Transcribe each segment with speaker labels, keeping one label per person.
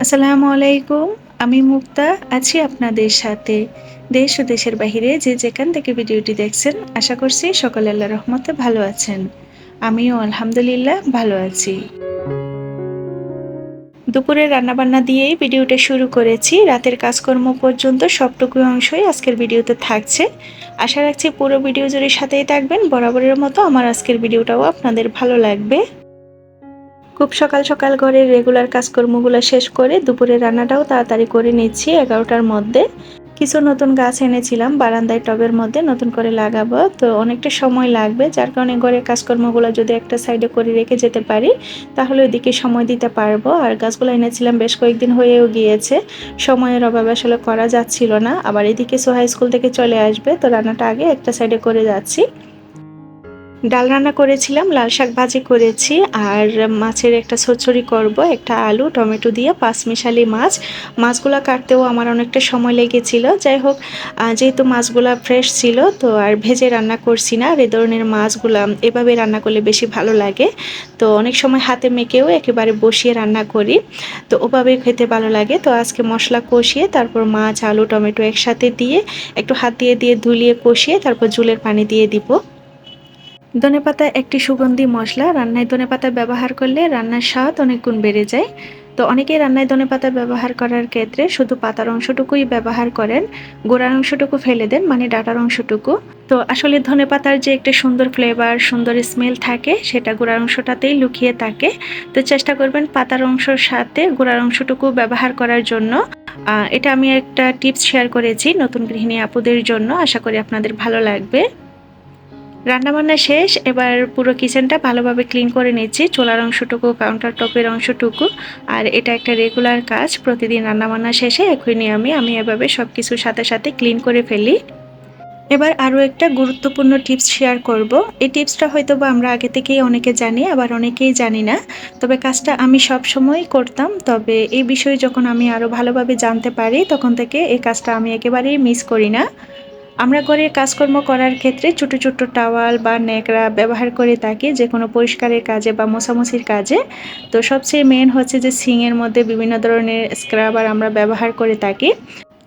Speaker 1: আসসালামু আলাইকুম। আমি মুক্তা আছি আপনাদের সাথে। দেশ ও দেশের বাহিরে যে যেখান থেকে ভিডিওটি দেখছেন, আশা করছি সকলে আল্লাহর রহমতে ভালো আছেন। আমিও আলহামদুলিল্লাহ ভালো আছি। দুপুরের রান্নাবান্না দিয়েই ভিডিওটা শুরু করেছি। রাতের কাজকর্ম পর্যন্ত সবটুকু অংশই আজকের ভিডিওতে থাকছে। আশা রাখছি পুরো ভিডিও জুড়ে সাথেই থাকবেন। বরাবরের মতো আমার আজকের ভিডিওটাও আপনাদের ভালো লাগবে। খুব সকাল সকাল ঘরের রেগুলার কাজকর্মগুলো শেষ করে দুপুরের রান্নাটাও তাড়াতাড়ি করে নিচ্ছি 11টার মধ্যে। কিছু নতুন গাছ এনেছিলাম বারান্দায় টবের মধ্যে নতুন করে লাগাবো, তো অনেকটা সময় লাগবে, যার কারণে ঘরের কাজকর্মগুলো যদি একটা সাইডে করে রেখে যেতে পারি তাহলে ওইদিকে সময় দিতে পারবো। আর গাছগুলো এনেছিলাম বেশ কয়েকদিন হয়েও গিয়েছে, সময়ের অভাবে আসলে করা যাচ্ছিল না। আবার এদিকে সোহা স্কুল থেকে চলে আসবে, তো রান্নাটা আগে একটা সাইডে করে যাচ্ছি। ডাল রান্না করেছিলাম, লাল শাক ভাজি করেছি, আর মাছের একটা ছড়ছড়ি করব, একটা আলু টমেটো দিয়ে পাঁচমিশালি মাছ। মাছগুলো কাটতেও আমার অনেকটা সময় লেগেছিল। যাই হোক, যেহেতু মাছগুলো ফ্রেশ ছিল তো আর ভেজে রান্না করছি না। আর এই ধরনের মাছগুলো এভাবে রান্না করলে বেশি ভালো লাগে। তো অনেক সময় হাতে মেখেও একেবারে বসিয়ে রান্না করি, তো ওভাবে খেতে ভালো লাগে। তো আজকে মশলা কষিয়ে তারপর মাছ আলু টমেটো একসাথে দিয়ে একটু হাত দিয়ে দিয়ে ধুলিয়ে কষিয়ে তারপর ঝোলের পানি দিয়ে দিব। ধনেপাতা একটি সুগন্ধি মশলা। রান্নায় ধনেপাতা ব্যবহার করলে রান্নার স্বাদ অনেক গুণ বেড়ে যায়। তো অনেকেই রান্নায় ধনেপাতা ব্যবহার করার ক্ষেত্রে শুধু পাতার অংশটুকুই ব্যবহার করেন, গোড়ার অংশটুকু ফেলে দেন, মানে ডাঁটার অংশটুকু। তো আসলে ধনেপাতার যে একটা সুন্দর ফ্লেভার সুন্দর স্মেল থাকে সেটা গোড়ার অংশটাতেই লুকিয়ে থাকে। তো চেষ্টা করবেন পাতার অংশের সাথে গোড়ার অংশটুকু ব্যবহার করার জন্য। এটা আমি একটা টিপস শেয়ার করেছি নতুন গৃহিণী আপুদের জন্য, আশা করি আপনাদের ভালো লাগবে। রান্নাবান্না শেষ, এবার পুরো কিচেনটা ভালোভাবে ক্লিন করে নিচ্ছি, চুলার অংশটুকু কাউন্টার টপের অংশটুকু। আর এটা একটা রেগুলার কাজ, প্রতিদিন রান্নাবান্না শেষে একই নিয়মে আমি এভাবে সব কিছুর সাথে সাথে ক্লিন করে ফেলি। এবার আরও একটা গুরুত্বপূর্ণ টিপস শেয়ার করব। এই টিপসটা হয়তো বা আমরা আগে থেকেই অনেকে জানি, আবার অনেকেই জানি না। তবে কাজটা আমি সব সময় করতাম, তবে এই বিষয়ে যখন আমি আরও ভালোভাবে জানতে পারি তখন থেকে এই কাজটা আমি একেবারেই মিস করি না। আমরা ঘরের কাজকর্ম করার ক্ষেত্রে ছোট ছোট টাওয়াল বা ন্যাকড়া ব্যবহার করে থাকি যে কোনো পরিষ্কারের কাজে বা মোছামুছির কাজে। তো সবচেয়ে মেন হচ্ছে যে সিংয়ের মধ্যে বিভিন্ন ধরনের স্ক্রাবার আমরা ব্যবহার করে থাকি।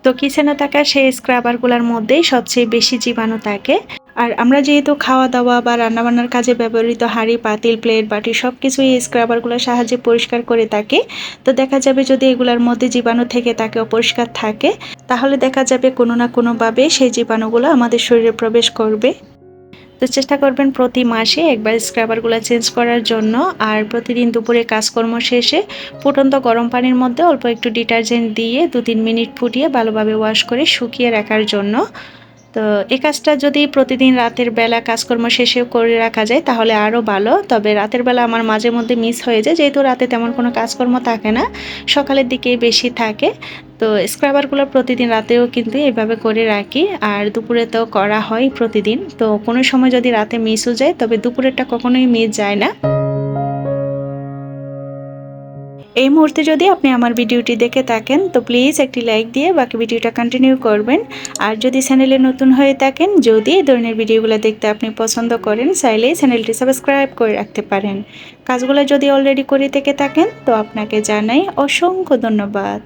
Speaker 1: তো কিচেনে থাকা সেই স্ক্রাবারগুলোর মধ্যেই সবচেয়ে বেশি জীবাণু থাকে। আর আমরা যেহেতু খাওয়া দাওয়া বা রান্নাবান্নার কাজে ব্যবহৃত হাঁড়ি পাতিল প্লেট বাটি সব কিছুই এই স্ক্রাবারগুলোর সাহায্যে পরিষ্কার করে থাকি। তো দেখা যাবে যদি এগুলোর মধ্যে জীবাণু থেকে থাকে অপরিষ্কার থাকে, তাহলে দেখা যাবে কোনো না কোনোভাবে সেই জীবাণুগুলো আমাদের শরীরে প্রবেশ করবে। তো চেষ্টা করবেন প্রতি মাসে একবার স্ক্রাবারগুলো চেঞ্জ করার জন্য। আর প্রতিদিন দুপুরে কাজকর্ম শেষে ফুটন্ত গরম পানির মধ্যে অল্প একটু ডিটারজেন্ট দিয়ে 2-3 মিনিট ফুটিয়ে ভালোভাবে ওয়াশ করে শুকিয়ে রাখার জন্য। তো এই কাজটা যদি প্রতিদিন রাতের বেলা কাজকর্ম শেষেও করে রাখা যায় তাহলে আরও ভালো। তবে রাতের বেলা আমার মাঝে মধ্যে মিস হয়ে যায়, যেহেতু রাতে তেমন কোনো কাজকর্ম থাকে না, সকালের দিকেই বেশি থাকে। তো স্ক্রাবারগুলো প্রতিদিন রাতেও কিন্তু এইভাবে করে রাখি, আর দুপুরে তো করা হয় প্রতিদিন। তো কোনো সময় যদি রাতে মিসও যায় তবে দুপুরেরটা কখনোই মিস যায় না। এই মুহূর্তে যদি আপনি আমার ভিডিওটি দেখে থাকেন তো প্লিজ একটি লাইক দিয়ে বাকি ভিডিওটা কন্টিনিউ করবেন। আর যদি চ্যানেলে নতুন হয়ে থাকেন, যদি এই ধরনের ভিডিওগুলো দেখতে আপনি পছন্দ করেন, চাইলেই চ্যানেলটি সাবস্ক্রাইব করে রাখতে পারেন। কাজগুলো যদি অলরেডি করে থেকে থাকেন তো আপনাকে জানাই অসংখ্য ধন্যবাদ।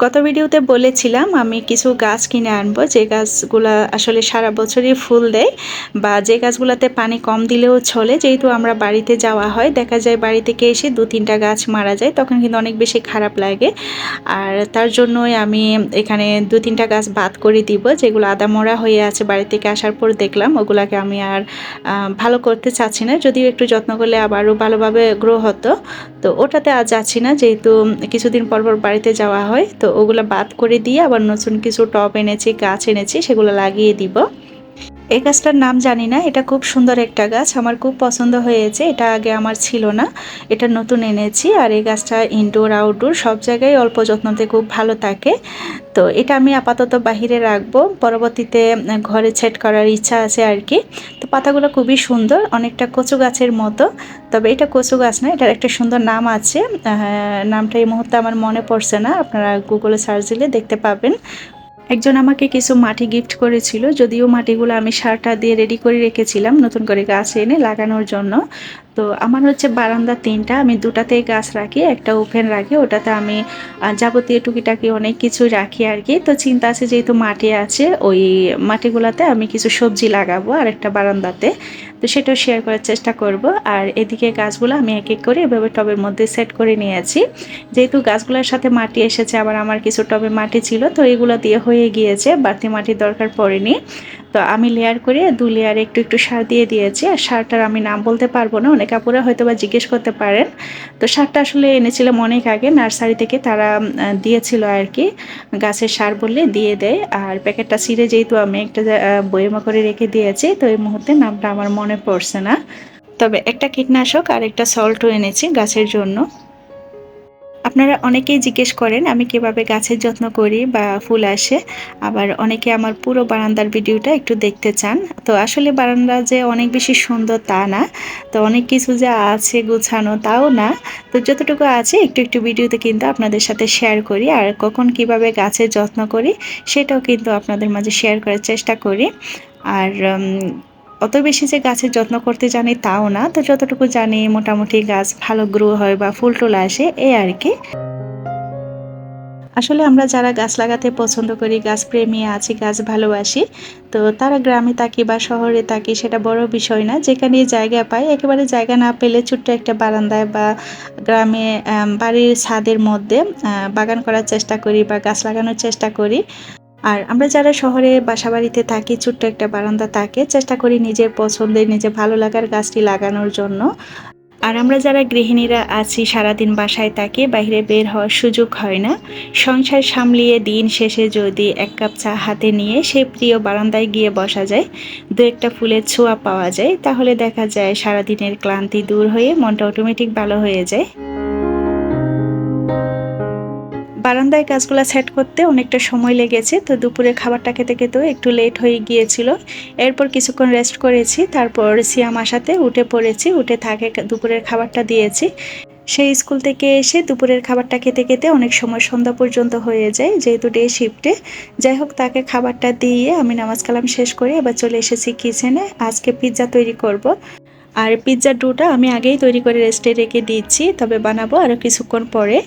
Speaker 1: গত ভিডিওতে বলেছিলাম আমি কিছু গাছ কিনে আনবো, যে গাছগুলা আসলে সারা বছরই ফুল দেয়, বা যে গাছগুলোতে পানি কম দিলেও চলে। যেহেতু আমরা বাড়িতে যাওয়া হয়, দেখা যায় বাড়ি থেকে এসে 2-3টা গাছ মারা যায়, তখন কিন্তু অনেক বেশি খারাপ লাগে। আর তার জন্যই আমি এখানে 2-3টা গাছ বাদ করে দিব, যেগুলো আদামরা হয়ে আছে বাড়ি থেকে আসার পর দেখলাম ওগুলাকে আমি আর ভালো করতে চাচ্ছি না। যদিও একটু যত্ন করলে আবারও ভালোভাবে গ্রো হতো, তো ওটাতে আজ যাচ্ছি না, যেহেতু কিছুদিন পর পর বাড়িতে যাওয়া হয়। তো ওগুলো বাদ করে দিয়ে আবার নতুন কিছু টব এনেছি, গাছ এনেছি, সেগুলো লাগিয়ে দিব। এই গাছটার নাম জানি না, এটা খুব সুন্দর একটা গাছ, আমার খুব পছন্দ হয়েছে। এটা আগে আমার ছিল না, এটা নতুন এনেছি। আর এই গাছটা ইনডোর আউটডোর সব জায়গায় অল্প যত্নতে খুব ভালো থাকে। তো এটা আমি আপাতত বাহিরে রাখবো, পরবর্তীতে ঘরে সেট করার ইচ্ছা আছে আর কি। তো পাতাগুলো খুবই সুন্দর, অনেকটা কচু গাছের মতো। তবে এটা কচু গাছ না, এটার একটা সুন্দর নাম আছে, নামটা এই মুহূর্তে আমার মনে পড়ছে না, আপনারা গুগলে সার্চ দিলে দেখতে পাবেন। একজন আমাকে কিছু মাটি গিফট করেছিল, যদিও মাটিগুলো আমি সারটা দিয়ে রেডি করে রেখেছিলাম নতুন করে গাছ এনে লাগানোর জন্য। তো আমার হচ্ছে বারান্দা 3টা, আমি 2টাতেই গাছ রাখি, একটা ওপেন রাখি, ওটাতে আমি যাবতীয় টুকিটাকি অনেক কিছু রাখি আর কি। তো চিন্তা আছে যেহেতু মাটি আছে, ওই মাটিগুলোতে আমি কিছু সবজি লাগাবো আর একটা বারান্দাতে, তো সেটাও শেয়ার করার চেষ্টা করব। আর এদিকে গাছগুলো আমি এক এক করে এভাবে টবের মধ্যে সেট করে নিয়েছি। যেহেতু গাছগুলোর সাথে মাটি এসেছে, আবার আমার কিছু টবে মাটি ছিল, তো এগুলো দিয়ে হয়ে গিয়েছে, বাড়তি মাটির দরকার পড়েনি। তো আমি লেয়ার করে 2 লেয়ারে একটু একটু সার দিয়ে দিয়েছি। আর সারটার আমি নাম বলতে পারবো না, অনেক আপুরা হয়তো বা জিজ্ঞেস করতে পারেন। তো সারটা আসলে এনেছিলাম অনেক আগে নার্সারি থেকে, তারা দিয়েছিল আর কি, গাছের সার বললে দিয়ে দেয়। আর প্যাকেটটা ছিঁড়ে যেহেতু আমি একটা বয়মা করে রেখে দিয়েছি, তো এই মুহূর্তে নামটা আমার মনে পড়ছে না। তবে একটা কীটনাশক আর একটা সল্টও এনেছি গাছের জন্য। আপনারা অনেকেই জিজ্ঞেস করেন আমি কিভাবে গাছের যত্ন করি বা ফুল আসে, আবার অনেকে আমার পুরো বারান্দার ভিডিওটা একটু দেখতে চান। তো আসলে বারান্দা যে অনেক বেশি সুন্দর তা না, তো অনেক কিছু যে আছে গুছানো তাও না। তো যতটুকু আছে একটু একটু ভিডিওতে কিন্তু আপনাদের সাথে শেয়ার করি, আর কখন কিভাবে গাছের যত্ন করি সেটাও কিন্তু আপনাদের মাঝে শেয়ার করার চেষ্টা করি। আর অত বেশি যে গাছের যত্ন করতে জানি তাও না, তো যতটুকু জানি মোটামুটি গাছ ভালো গ্রো হয় বা ফুল টুল আসে এই আর কি। আসলে আমরা যারা গাছ লাগাতে পছন্দ করি, গাছ প্রেমী আছি, গাছ ভালোবাসি, তো তারা গ্রামে থাকি বা শহরে থাকি সেটা বড় বিষয় না, যেখানে জায়গা পাই, একেবারে জায়গা না পেলে ছোট্ট একটা বারান্দায় বা গ্রামে বাড়ির ছাদের মধ্যে বাগান করার চেষ্টা করি বা গাছ লাগানোর চেষ্টা করি। আর আমরা যারা শহরে বাসাবাড়িতে থাকি, ছোট্ট একটা বারান্দা থাকে, চেষ্টা করি নিজের পছন্দের নিজের ভালো লাগার গাছটি লাগানোর জন্য। আর আমরা যারা গৃহিণীরা আছি সারাদিন বাসায় থাকি, বাইরে বের হওয়ার সুযোগ হয় না, সংসার সামলিয়ে দিন শেষে যদি 1 কাপ চা হাতে নিয়ে সেই প্রিয় বারান্দায় গিয়ে বসা যায়, 2-একটা ফুলের ছোঁয়া পাওয়া যায়, তাহলে দেখা যায় সারাদিনের ক্লান্তি দূর হয়ে মনটা অটোমেটিক ভালো হয়ে যায়। বারান্দায় গাছগুলো সেট করতে অনেকটা সময় লেগেছে, তো দুপুরে খাবারটা খেতে খেতেও একটু লেট হয়ে গিয়েছিল। এরপর কিছুক্ষণ রেস্ট করেছি, তারপর সিয়াম আসাতে উঠে পড়েছি, উঠে থাকে দুপুরের খাবারটা দিয়েছি। সেই স্কুল থেকে এসে দুপুরের খাবারটা খেতে খেতে অনেক সময় সন্ধ্যা পর্যন্ত হয়ে যায়, যেহেতু ডে শিফটে। যাই হোক, তাকে খাবারটা দিয়ে আমি নামাজ কালাম শেষ করে এবার চলে এসেছি কিচেনে। আজকে পিৎজা তৈরি করব। আর পিৎজার ডোটা আমি আগেই তৈরি করে রেস্টে রেখে দিচ্ছি, তবে বানাবো আরও কিছুক্ষণ পরে।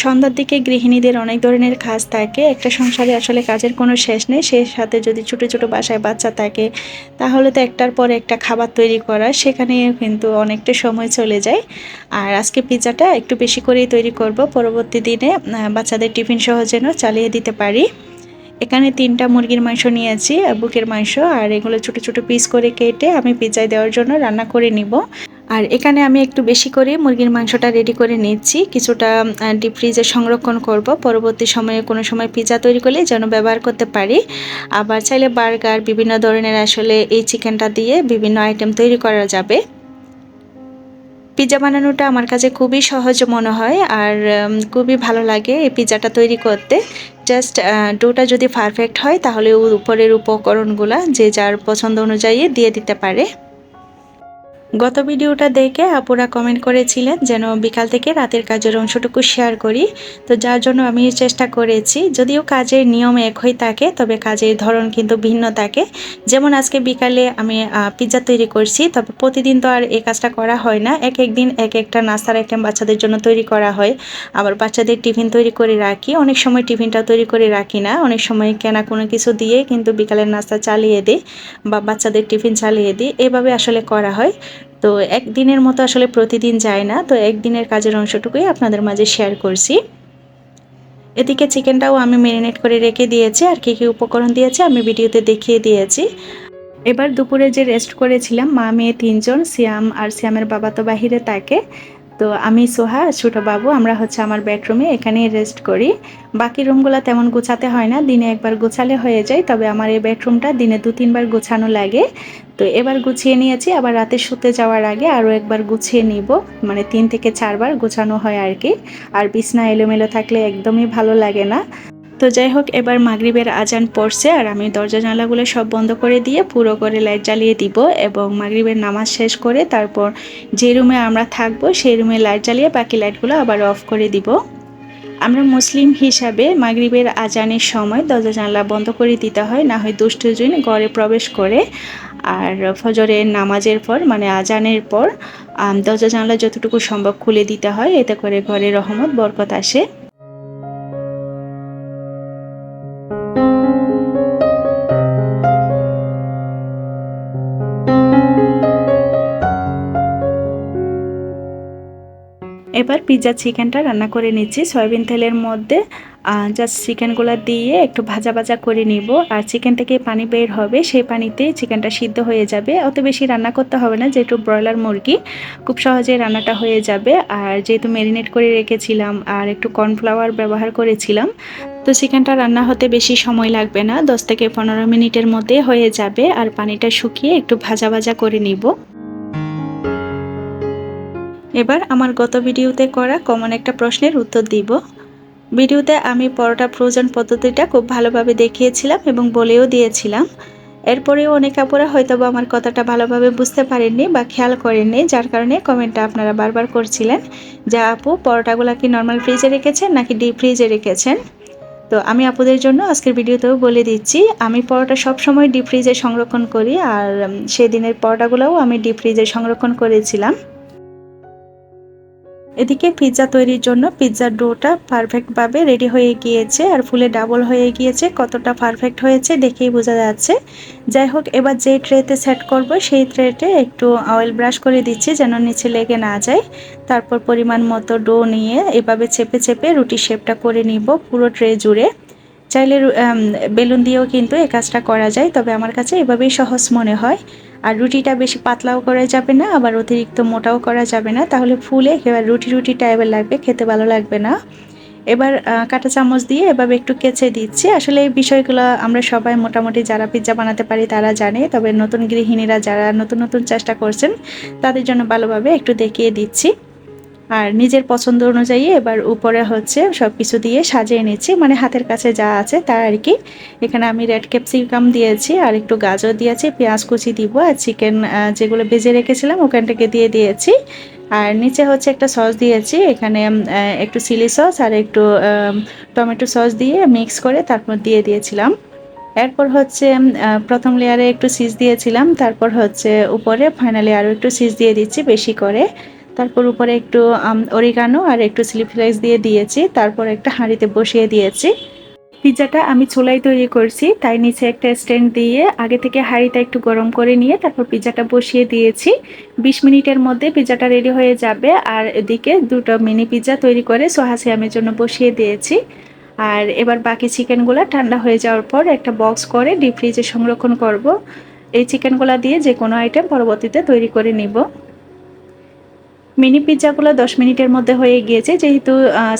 Speaker 1: সন্ধ্যার দিকে গৃহিণীদের অনেক ধরনের কাজ থাকে, একটা সংসারে আসলে কাজের কোনো শেষ নেই, সেই সাথে যদি ছোটো ছোটো বাসায় বাচ্চা থাকে তাহলে তো একটার পর একটা খাবার তৈরি করা, সেখানে কিন্তু অনেকটা সময় চলে যায়। আর আজকে পিৎজাটা একটু বেশি করেই তৈরি করব, পরবর্তী দিনে বাচ্চাদের টিফিন সহ যেন চালিয়ে দিতে পারি। এখানে 3টা মুরগির মাংস নিয়েছি, বুকের মাংস, আর এগুলো ছোট ছোট পিস করে কেটে আমি পিৎজায় দেওয়ার জন্য রান্না করে নিব। আর এখানে আমি একটু বেশি করে মুরগির মাংসটা রেডি করে নিচ্ছি, কিছুটা ডিপ ফ্রিজে সংরক্ষণ করব, পরবর্তী সময়ে কোনো সময় পিৎজা তৈরি করলে যেন ব্যবহার করতে পারি। আবার চাইলে বার্গার বিভিন্ন ধরনের আসলে এই চিকেনটা দিয়ে বিভিন্ন আইটেম তৈরি করা যাবে। পিৎজা বানানোটা আমার কাছে খুবই সহজ মনে হয়, আর খুবই ভালো লাগে এই পিৎজাটা তৈরি করতে। জাস্ট ডোটা যদি পারফেক্ট হয় তাহলে উপরের উপকরণগুলা যে যার পছন্দ অনুযায়ী দিয়ে দিতে পারে। গত ভিডিওটা দেখে আপুরা কমেন্ট করেছিলেন যেন বিকাল থেকে রাতের কাজের অংশটুকু শেয়ার করি, তো যার জন্য আমি চেষ্টা করেছি। যদিও কাজের নিয়ম একই থাকে, তবে কাজের ধরন কিন্তু ভিন্ন থাকে। যেমন আজকে বিকালে আমি পিৎজা তৈরি করছি, তবে প্রতিদিন তো আর এই কাজটা করা হয় না, এক এক দিন এক একটা নাস্তার আইটেম বাচ্চাদের জন্য তৈরি করা হয়। আবার বাচ্চাদের টিফিন তৈরি করে রাখি, অনেক সময় টিফিনটা তৈরি করে রাখি না, অনেক সময় কেনা কোনো কিছু দিয়ে কিন্তু বিকালের নাস্তা চালিয়ে দিই বা বাচ্চাদের টিফিন চালিয়ে দিই, এভাবে আসলে করা হয়। তো একদিনের মতো আসলে প্রতিদিন যায় না, তো একদিনের কাজের অংশটুকুই আপনাদের মাঝে শেয়ার করছি। এদিকে চিকেনটাও আমি ম্যারিনেট করে রেখে দিয়েছি, আর কী কী উপকরণ দিয়েছি আমি ভিডিওতে দেখিয়ে দিয়েছি। এবার দুপুরে যে রেস্ট করেছিলাম, মা মেয়ে 3জন, সিয়াম আর সিয়ামের বাবা তো বাহিরে থাকে, তো আমি সোহা ছোটো বাবু আমরা হচ্ছে আমার বেডরুমে এখানেই রেস্ট করি। বাকি রুমগুলো তেমন গোছাতে হয় না, দিনে একবার গোছালে হয়ে যায়, তবে আমার এই বেডরুমটা দিনে 2-3 বার গোছানো লাগে। তো এবার গুছিয়ে নিয়েছি, আবার রাতে শুতে যাওয়ার আগে আরও একবার গুছিয়ে নিব, মানে 3 থেকে 4 বার গোছানো হয় আর কি। আর বিছনা এলোমেলো থাকলে একদমই ভালো লাগে না। তো যাই হোক, এবার মাগরিবের আজান পড়ছে, আর আমি দরজা জানালাগুলো সব বন্ধ করে দিয়ে পুরো করে লাইট জ্বালিয়ে দিব, এবং মাগরিবের নামাজ শেষ করে তারপর যে রুমে আমরা থাকবো সেই রুমে লাইট জ্বালিয়ে বাকি লাইটগুলো আবার অফ করে দিব। আমরা মুসলিম হিসাবে মাগরিবের আজানের সময় দরজা জানলা বন্ধ করে দিতে হয়, না হয় দুষ্টজন ঘরে প্রবেশ করে। আর ফজরের নামাজের পর মানে আজানের পর দরজা জানলা যতটুকু সম্ভব খুলে দিতে হয়, এতে করে ঘরে রহমত বরকত আসে। এবার পিৎজা চিকেনটা রান্না করে নিচ্ছি সয়াবিন তেলের মধ্যে। জাস্ট চিকেনগুলো দিয়ে একটু ভাজা ভাজা করে নিব। আর চিকেন থেকে পানি বের হবে, সেই পানিতে চিকেনটা সিদ্ধ হয়ে যাবে। অত বেশি রান্না করতে হবে না, যেহেতু ব্রয়লার মুরগি খুব সহজে রান্নাটা হয়ে যাবে। আর যেহেতু ম্যারিনেট করে রেখেছিলাম আর একটু কর্নফ্লাওয়ার ব্যবহার করেছিলাম, তো চিকেনটা রান্না হতে বেশি সময় লাগবে না, 10 থেকে 15 মিনিটের মধ্যে হয়ে যাবে। আর পানিটা শুকিয়ে একটু ভাজা ভাজা করে নিব। এবার আমার গত ভিডিওতে করা কমন একটা প্রশ্নের উত্তর দিব। ভিডিওতে আমি পরোটা ফ্রোজেন পদ্ধতিটা খুব ভালোভাবে দেখিয়েছিলাম এবং বলেও দিয়েছিলাম। এরপরেও অনেক আপুরা হয়তো আমার কথাটা ভালোভাবে বুঝতে পারেননি বা খেয়াল করেননি, যার কারণে কমেন্টটা আপনারা বারবার করছিলেন যে আপু পরোটাগুলো কি নর্মাল ফ্রিজে রেখেছেন নাকি ডিপ ফ্রিজে রেখেছেন। তো আমি আপুদের জন্য আজকের ভিডিওতেও বলে দিচ্ছি, আমি পরোটা সবসময় ডিপ ফ্রিজে সংরক্ষণ করি। আর সেদিনের পরোটাগুলোও আমি ডিপ ফ্রিজে সংরক্ষণ করেছিলাম। এদিকে পিৎজা তৈরির জন্য পিৎজার ডোটা পারফেক্টভাবে রেডি হয়ে গিয়েছে আর ফুলে ডাবল হয়ে গিয়েছে। কতটা পারফেক্ট হয়েছে দেখেই বোঝা যাচ্ছে। যাই হোক, এবার যে ট্রেতে সেট করব সেই ট্রেতে একটু অয়েল ব্রাশ করে দিচ্ছি যেন নিচে লেগে না যায়। তারপর পরিমাণ মতো ডো নিয়ে এভাবে চেপে চেপে রুটি শেপটা করে নিব পুরো ট্রে জুড়ে। চাইলে বেলুন দিয়েও কিন্তু এই কাজটা করা যায়, তবে আমার কাছে এভাবেই সহজ মনে হয়। আর রুটিটা বেশি পাতলাও করা যাবে না, আবার অতিরিক্ত মোটাও করা যাবে না, তাহলে ফুলে একেবারে রুটি রুটি টাইপের লাগবে, খেতে ভালো লাগবে না। এবার কাঁটা চামচ দিয়ে এভাবে একটু কেচে দিচ্ছি। আসলে এই বিষয়গুলো আমরা সবাই মোটামুটি যারা পিৎজা বানাতে পারি তারা জানে, তবে নতুন গৃহিণীরা যারা নতুন নতুন চেষ্টা করছেন তাদের জন্য ভালোভাবে একটু দেখিয়ে দিচ্ছি। আর নিজের পছন্দ অনুযায়ী এবার উপরে হচ্ছে সব কিছু দিয়ে সাজিয়ে নিচ্ছি, মানে হাতের কাছে যা আছে তা আর কি। এখানে আমি রেড ক্যাপসিকাম দিয়েছি আর একটু গাজর দিয়েছি, পেঁয়াজ কুচি দিব আর চিকেন যেগুলো ভেজে রেখেছিলাম ওখান থেকে দিয়ে দিয়েছি। আর নিচে হচ্ছে একটা সস দিয়েছি, এখানে একটু চিলি সস আর একটু টমেটো সস দিয়ে মিক্স করে তারপর দিয়ে দিয়েছিলাম। এরপর হচ্ছে প্রথম লেয়ারে একটু চিজ দিয়েছিলাম, তারপর হচ্ছে উপরে ফাইনালি আরও একটু চিজ দিয়ে দিচ্ছি বেশি করে। তারপর উপরে একটু অরিগানো আর একটু চিলি ফ্লেক্স দিয়ে দিয়েছি। তারপর একটা হাঁড়িতে বসিয়ে দিয়েছি। পিৎজাটা আমি চুলায় তৈরি করছি, তাই নিচে একটা স্ট্যান্ড দিয়ে আগে থেকে হাঁড়িটা একটু গরম করে নিয়ে তারপর পিৎজাটা বসিয়ে দিয়েছি। 20 মিনিটের মধ্যে পিৎজাটা রেডি হয়ে যাবে। আর এদিকে দুটো মিনি পিৎজা তৈরি করে সোহা সিয়ামের জন্য বসিয়ে দিয়েছি। আর এবার বাকি চিকেনগুলো ঠান্ডা হয়ে যাওয়ার পর একটা বক্স করে ডিপ ফ্রিজে সংরক্ষণ করব। এই চিকেনগুলো দিয়ে যে কোনো আইটেম পরবর্তীতে তৈরি করে নিব। মিনি পিৎজাগুলো 10 মিনিটের মধ্যে হয়ে গিয়েছে, যেহেতু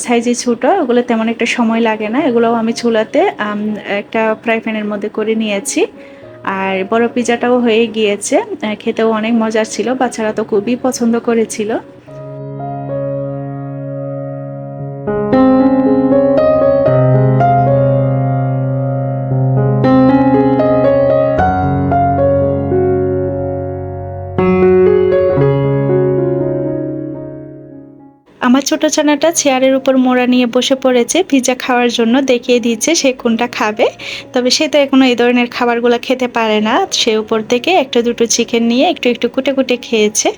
Speaker 1: সাইজে ছোটো ওগুলো তেমন একটা সময় লাগে না। এগুলোও আমি চুলাতে একটা ফ্রাই প্যানের মধ্যে করে নিয়েছি। আর বড় পিৎজাটাও হয়ে গিয়েছে, খেতেও অনেক মজার ছিল, বাচ্চারা তো খুবই পছন্দ করেছিল। আমার ছোট ছানাটা চেয়ারের উপর মোড়া নিয়ে বসে পড়েছে পিৎজা খাওয়ার জন্য, দেখিয়ে দিচ্ছে সে কোনটা খাবে। তবে সে তো এখনো এই ধরনের খাবারগুলো খেতে পারে না, সে উপর থেকে একটা দুটো চিকেন নিয়ে একটু একটু কুটে কুটে খেয়েছে।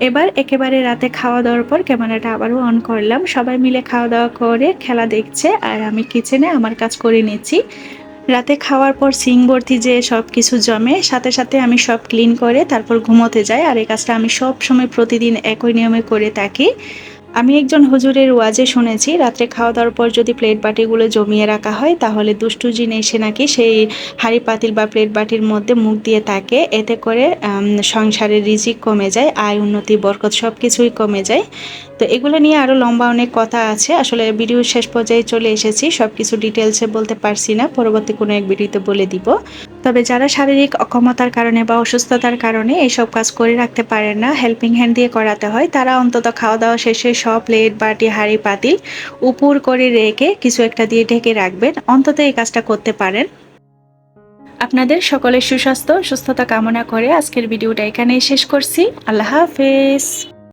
Speaker 1: এবার একেবারে রাতে খাওয়া দাওয়ার পর ক্যামেরাটা আবারও অন করলাম। সবাই মিলে খাওয়া দাওয়া করে খেলা দেখছে আর আমি কিচেনে আমার কাজ করে নিচ্ছি। রাতে খাওয়ার পর সিঙ্ক ভর্তি যে সব কিছু জমে, সাথে সাথে আমি সব ক্লিন করে তারপর ঘুমোতে যাই। আর এই কাজটা আমি সব সময় প্রতিদিন একই নিয়মে করে থাকি। আমি একজন হুজুরের ওয়াজে শুনেছি রাত্রে খাওয়া দাওয়ার পর যদি প্লেট বাটিগুলো জমিয়ে রাখা হয় তাহলে দুষ্টু জিন এসে নাকি সেই হাঁড়ি পাতিল বা প্লেট বাটির মধ্যে মুখ দিয়ে থাকে, এতে করে সংসারের রিজিক কমে যায়, আয় উন্নতি বরকত সব কিছুই কমে যায়। তো এগুলো নিয়ে আরও লম্বা অনেক কথা আছে, আসলে ভিডিও শেষ পর্যায়ে চলে এসেছি, সব কিছু ডিটেলসে বলতে পারছি না, পরবর্তী কোনো এক ভিডিওতে বলে দিব। তবে যারা শারীরিক অক্ষমতার কারণে বা অসুস্থতার কারণে এইসব কাজ করে রাখতে পারেন না, হেল্পিং হ্যান্ড দিয়ে করাতে হয়, তারা অন্তত খাওয়া দাওয়া শেষে সব প্লেট বাটি হাঁড়ি পাতিল উপর করে রেখে কিছু একটা দিয়ে ঢেকে রাখবেন, অন্তত এই কাজটা করতে পারেন। আপনাদের সকলের সুস্বাস্থ্য সুস্থতা কামনা করে আজকের ভিডিওটা এখানেই শেষ করছি। আল্লাহ হাফেজ।